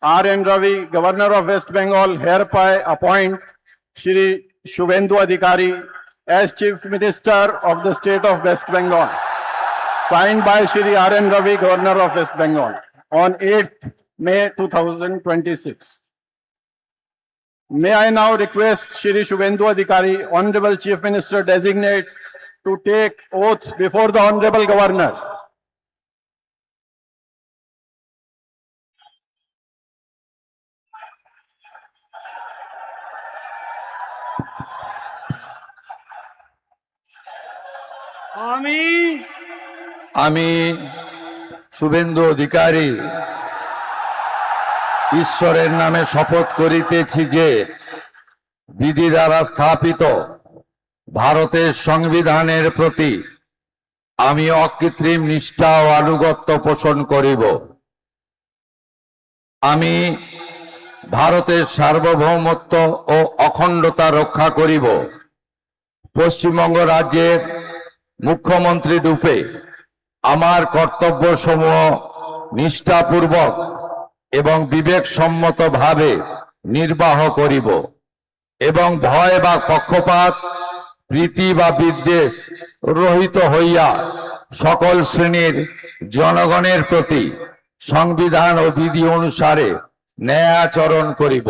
R.N. Ravi, Governor of West Bengal, hereby appoint Shri Shubhendu Adhikari as Chief Minister of the State of West Bengal. Signed by Shri R.N. Ravi, Governor of West Bengal, on 8th May 2026. May I now request Shri Shubhendu Adhikari, Honorable Chief Minister Designate, to take oath before the Honorable Governor. আমি শুভেন্দু অধিকারী ঈশ্বরের নামে শপথ করিতেছি যে বিধি দ্বারা স্থাপিত ভারতের সংবিধানের প্রতি আমি অকৃত্রিম নিষ্ঠা ও আনুগত্য পোষণ করিব। আমি ভারতের সার্বভৌমত্ব ও অখণ্ডতা রক্ষা করিব। পশ্চিমবঙ্গ রাজ্যের মুখ্যমন্ত্রী রূপে আমার কর্তব্যসমূহ নিষ্ঠাপূর্বক এবং বিবেকসম্মতভাবে নির্বাহ করিব এবং ভয় বা পক্ষপাত, প্রীতি বা বিদ্বেষ রহিত হইয়া সকল শ্রেণীর জনগণের প্রতি সংবিধান ও বিধি অনুসারে ন্যায় আচরণ করিব।